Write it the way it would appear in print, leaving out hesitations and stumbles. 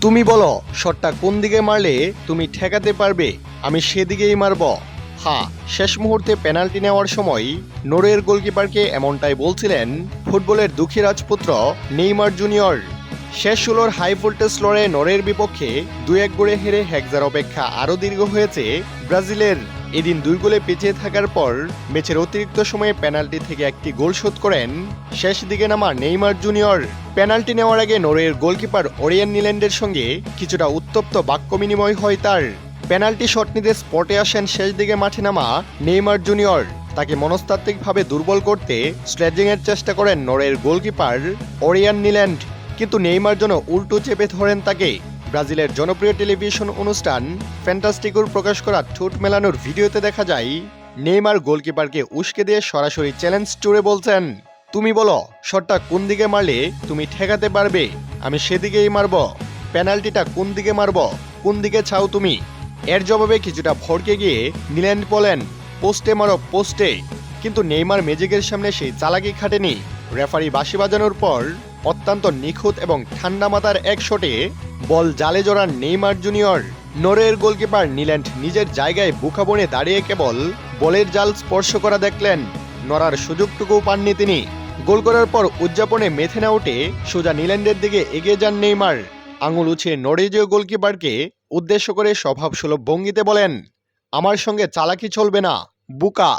তুমি বলো শটটা কোন দিকে মারলে তুমি ঠেকাতে পারবে, আমি সেদিকেই মারব। হ্যাঁ, শেষ মুহূর্তে পেনাল্টি নেওয়ার সময় নরওয়ের গোলকিপারকে এমনটাই বলছিলেন ফুটবলের দুঃখী রাজপুত্র নেইমার জুনিয়র। শেষ 16-র হাই ভোল্টেজ লড়াইয়ে নরওয়ের বিপক্ষে 2-1 গোলে হেরে হেক্সার অপেক্ষা আরও দীর্ঘ হয়েছে ব্রাজিলের। এদিন 2 গোলে পিছিয়ে থাকার পর ম্যাচের অতিরিক্ত সময়ে পেনাল্টি থেকে একটি গোল শোধ করেন শেষ দিকে নামা নেইমার জুনিয়র। পেনাল্টি নেওয়ার আগে নরওয়ের গোলকিপার ওরিয়ান নিল্যান্ডের সঙ্গে কিছুটা উত্তপ্ত বাক্য বিনিময় হয় তার। পেনাল্টি শট নিতে স্পটে আসেন শেষ দিকে মাঠে নামা নেইমার জুনিয়র। তাকে মনস্তাত্ত্বিকভাবে দুর্বল করতে স্লেজিংয়ের চেষ্টা করেন নরওয়ের গোলকিপার ওরিয়ান নিল্যান্ড, কিন্তু নেইমার যেন উল্টো চেপে ধরেন তাকে। ব্রাজিলের জনপ্রিয় টেলিভিশন অনুষ্ঠান ফ্যান্টাস্টিকোর প্রকাশ করা ঠোঁট মেলানোর ভিডিওতে দেখা যায় নেইমার গোলকিপারকে উস্কে দিয়ে সরাসরি চ্যালেঞ্জ টুরে বলছেন, তুমি বলো শটটা কোন দিকে মারলে তুমি ঠেকাতে পারবে, আমি সেদিকেই মারব। পেনাল্টিটা কোন দিকে মারব, কোন দিকে চাও তুমি? এর জবাবে কিছুটা ভড়কে গিয়ে নিল্যান্ড বলেন, পোস্টে মারো পোস্টে। কিন্তু নেইমার ম্যাজিকের সামনে সেই চালাকি খাটেনি। রেফারি বাঁশি বাজানোর পর অত্যন্ত নিখুঁত এবং ঠান্ডা মাথার এক শটে বল জালে জড়ান নেইমার জুনিয়র। নরওয়ের গোলকিপার নিল্যান্ড নিজের জায়গায় বুকা বনে দাঁড়িয়ে কেবল বলের জাল স্পর্শ করা দেখলেন, নড়ার সুযোগটুকু পাননি তিনি। গোল করার পর উদযাপনে মেথে না উঠে সোজা নিল্যান্ডের দিকে এগিয়ে যান নেইমার। আঙুল উঁচিয়ে নরওয়েজীয় গোলকিপারকে উদ্দেশ্য করে স্বভাবসুলভ ভঙ্গিতে বলেন, আমার সঙ্গে চালাকি চলবে না বুকা।